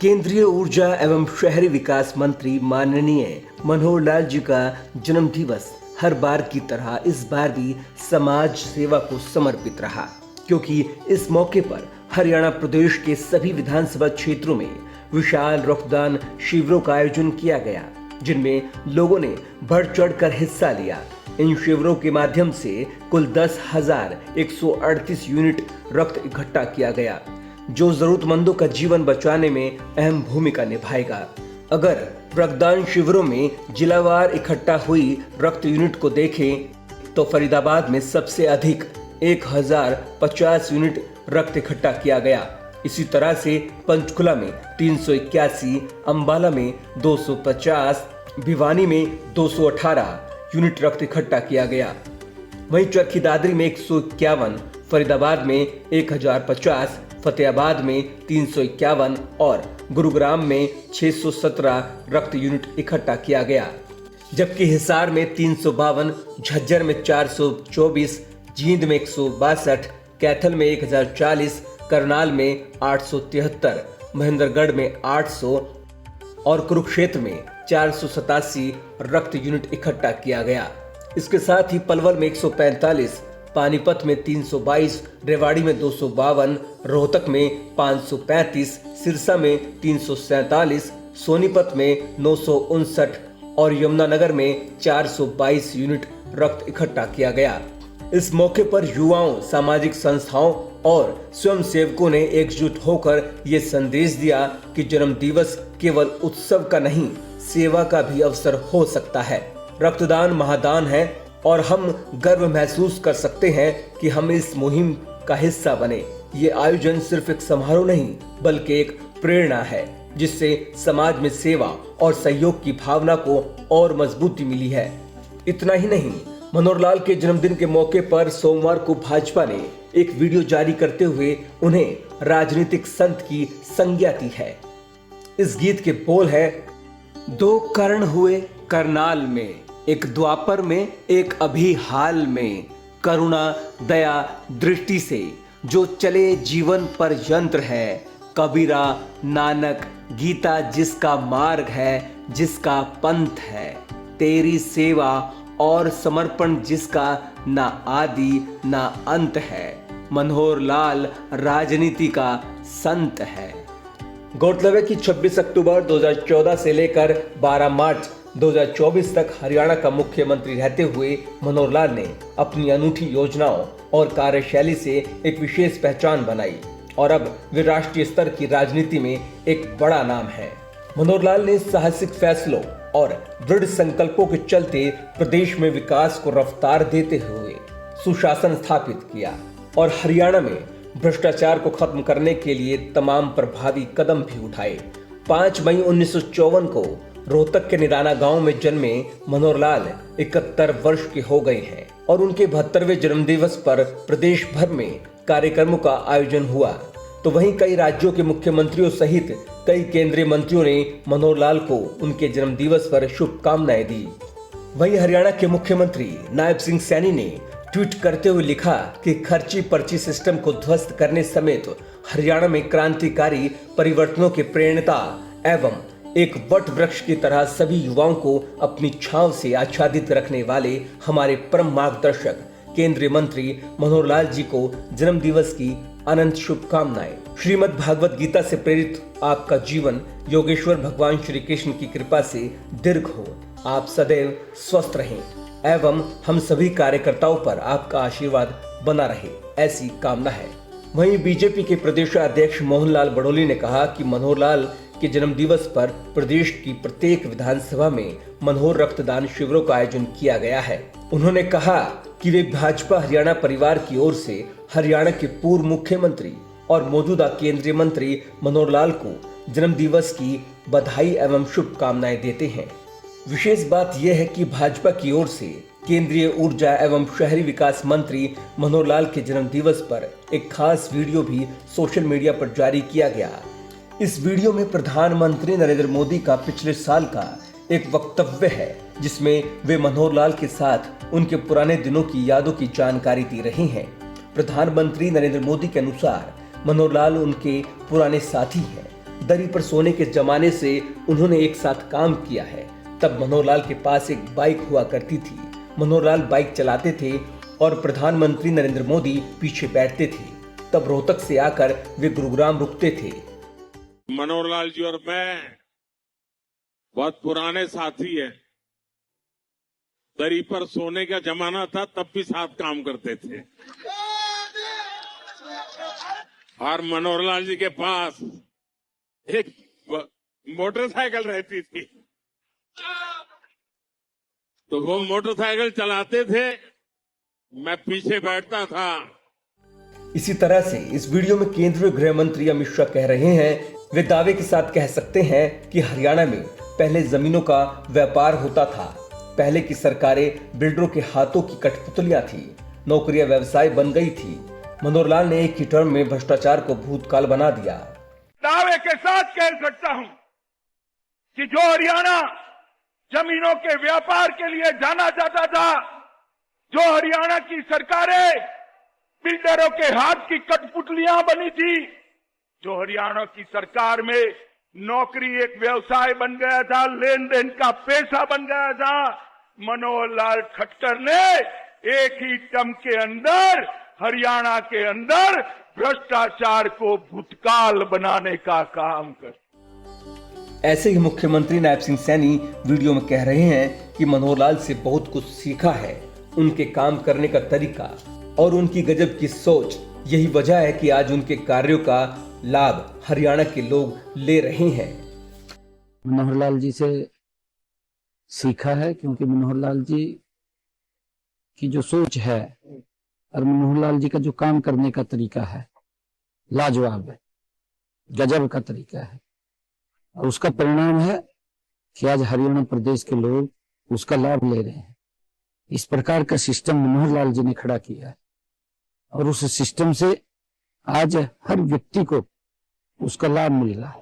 केंद्रीय ऊर्जा एवं शहरी विकास मंत्री माननीय मनोहर लाल जी का जन्म दिवस हर बार की तरह इस बार भी समाज सेवा को समर्पित रहा, क्योंकि इस मौके पर हरियाणा प्रदेश के सभी विधानसभा क्षेत्रों में विशाल रक्तदान शिविरों का आयोजन किया गया, जिनमें लोगों ने बढ़ चढ़कर हिस्सा लिया। इन शिविरों के माध्यम से कुल 10,138 यूनिट रक्त इकट्ठा किया गया, जो जरूरतमंदों का जीवन बचाने में अहम भूमिका निभाएगा। अगर रक्तदान शिविरों में जिलावार इकट्ठा हुई रक्त यूनिट को देखें तो फरीदाबाद में सबसे अधिक 1,050 यूनिट रक्त इकट्ठा किया गया। इसी तरह से पंचकुला में 381, अंबाला में 250, भिवानी में 218 यूनिट रक्त इकट्ठा किया गया। वहीं चरखी दादरी में 151, फरीदाबाद में 1050, फतेहाबाद में 351 और गुरुग्राम में 617 रक्त यूनिट इकट्ठा किया गया, जबकि हिसार में 352, झज्जर में 424, जींद में 162, कैथल में 1040, करनाल में 873, महेंद्रगढ़ में 800 और कुरुक्षेत्र में 487 रक्त यूनिट इकट्ठा किया गया। इसके साथ ही पलवल में 145, पानीपत में 322, रेवाड़ी में 252, रोहतक में 535, सिरसा में 347, सोनीपत में 959 और यमुनानगर में 422 यूनिट रक्त इकट्ठा किया गया। इस मौके पर युवाओं, सामाजिक संस्थाओं और स्वयंसेवकों ने एकजुट होकर ये संदेश दिया कि जन्म दिवस केवल उत्सव का नहीं, सेवा का भी अवसर हो सकता है। रक्तदान महादान है और हम गर्व महसूस कर सकते हैं कि हम इस मुहिम का हिस्सा बने। ये आयोजन सिर्फ एक समारोह नहीं, बल्कि एक प्रेरणा है, जिससे समाज में सेवा और सहयोग की भावना को और मजबूती मिली है। इतना ही नहीं, मनोहर लाल के जन्मदिन के मौके पर सोमवार को भाजपा ने एक वीडियो जारी करते हुए उन्हें राजनीतिक संत की संज्ञा दी है। इस गीत के बोल है, 2 कर्ण हुए करनाल में, एक द्वापर में एक अभी हाल में, करुणा दया दृष्टि से जो चले जीवन पर यंत्र है, कबीरा नानक गीता जिसका मार्ग है, जिसका पंथ है, तेरी सेवा और समर्पण जिसका ना आदि ना अंत है, मनोहर लाल राजनीति का संत है। गौरतलब है कि 26 अक्टूबर 2014 से लेकर 12 मार्च 2024 तक हरियाणा का मुख्यमंत्री रहते हुए मनोहर लाल ने अपनी अनूठी योजनाओं और कार्यशैली से एक विशेष पहचान बनाई और अब वे राष्ट्रीय स्तर की राजनीति में एक बड़ा नाम है। मनोहर लाल ने साहसिक फैसलों और दृढ़ संकल्पों के चलते प्रदेश में विकास को रफ्तार देते हुए सुशासन स्थापित किया और हरियाणा में भ्रष्टाचार को खत्म करने के लिए तमाम प्रभावी कदम भी उठाए। 5 मई 1954 को रोहतक के निराना गांव में जन्मे मनोहर लाल 71 वर्ष के हो गए हैं और उनके 72वें जन्मदिवस पर प्रदेश भर में कार्यक्रमों का आयोजन हुआ। तो वहीं कई राज्यों के मुख्यमंत्रियों सहित कई केंद्रीय मंत्रियों ने मनोहर लाल को उनके जन्मदिवस पर शुभकामनाएं दी। वहीं हरियाणा के मुख्यमंत्री नायब सिंह सैनी ने ट्वीट करते हुए लिखा कि खर्ची पर्ची सिस्टम को ध्वस्त करने समेत हरियाणा में क्रांतिकारी परिवर्तनों के प्रेरणा एवं एक वट वृक्ष की तरह सभी युवाओं को अपनी छांव से आच्छादित रखने वाले हमारे परम मार्गदर्शक केंद्रीय मंत्री मनोहर लाल जी को जन्म दिवस की अनंत शुभकामनाएं। श्रीमद् भागवत गीता से प्रेरित आपका जीवन योगेश्वर भगवान श्री कृष्ण की कृपा से दीर्घ हो, आप सदैव स्वस्थ रहें एवं हम सभी कार्यकर्ताओं पर आपका आशीर्वाद बना रहे, ऐसी कामना है। वहीं बीजेपी के प्रदेश अध्यक्ष मोहनलाल बड़ोली ने कहा कि मनोहर लाल के जन्म दिवस पर प्रदेश की प्रत्येक विधानसभा में मनोहर रक्तदान शिविरों का आयोजन किया गया है। उन्होंने कहा कि वे भाजपा हरियाणा परिवार की ओर से हरियाणा के पूर्व मुख्यमंत्री और मौजूदा केंद्रीय मंत्री मनोहर लाल को जन्म दिवस की बधाई एवं शुभकामनाएं देते हैं। विशेष बात यह है कि भाजपा की ओर से केंद्रीय ऊर्जा एवं शहरी विकास मंत्री मनोहर लाल के जन्म दिवस पर एक खास वीडियो भी सोशल मीडिया पर जारी किया गया। इस वीडियो में प्रधानमंत्री नरेंद्र मोदी का पिछले साल का एक वक्तव्य है, जिसमें वे मनोहर लाल के साथ उनके पुराने दिनों की यादों की जानकारी दे रहे हैं। प्रधानमंत्री नरेंद्र मोदी के अनुसार मनोहर लाल उनके पुराने साथी हैं। दरी पर सोने के जमाने से उन्होंने एक साथ काम किया है। तब मनोहर लाल के पास एक बाइक हुआ करती थी। मनोहर लाल बाइक चलाते थे और प्रधानमंत्री नरेंद्र मोदी पीछे बैठते थे। तब रोहतक से आकर वे गुरुग्राम रुकते थे। मनोहर लाल जी और मैं बहुत पुराने साथी हैं। दरी पर सोने का जमाना था तब भी साथ काम करते थे। और मनोहर लाल जी के पास एक मोटरसाइकिल रहती थी, तो वो मोटरसाइकिल चलाते थे, मैं पीछे बैठता था। इसी तरह से इस वीडियो में केंद्रीय गृह मंत्री अमित शाह कह रहे हैं, वे दावे के साथ कह सकते हैं कि हरियाणा में पहले जमीनों का व्यापार होता था। पहले की सरकारें बिल्डरों के हाथों की कठपुतलियां थी, नौकरियां व्यवसाय बन गई थी। मनोहर लाल ने एक ही टर्म में भ्रष्टाचार को भूतकाल बना दिया। दावे के साथ कह सकता हूं कि जो हरियाणा जमीनों के व्यापार के लिए जाना जाता था, जो हरियाणा की सरकारें बिल्डरों के हाथ की कठपुतलियां बनी थी, जो हरियाणा की सरकार में नौकरी एक व्यवसाय बन गया था, लेन देन का पेशा बन गया था, मनोहर लाल खट्टर ने एक ही टर्म के अंदर हरियाणा के अंदर भ्रष्टाचार को भूतकाल बनाने का काम कर। ऐसे ही मुख्यमंत्री नायब सिंह सैनी वीडियो में कह रहे हैं कि मनोहर लाल से बहुत कुछ सीखा है। उनके काम करने का तरीका और उनकी गजब की सोच, यही वजह है कि आज उनके कार्यों का लाभ हरियाणा के लोग ले रहे हैं। मनोहर लाल जी से सीखा है, क्योंकि मनोहर लाल जी की जो सोच है और मनोहर लाल जी का जो काम करने का तरीका है, लाजवाब है, गजब का तरीका है। और उसका परिणाम है कि आज हरियाणा प्रदेश के लोग उसका लाभ ले रहे हैं। इस प्रकार का सिस्टम मनोहर लाल जी ने खड़ा किया है और उस सिस्टम से आज हर व्यक्ति को उसका लाभ मिल रहा है।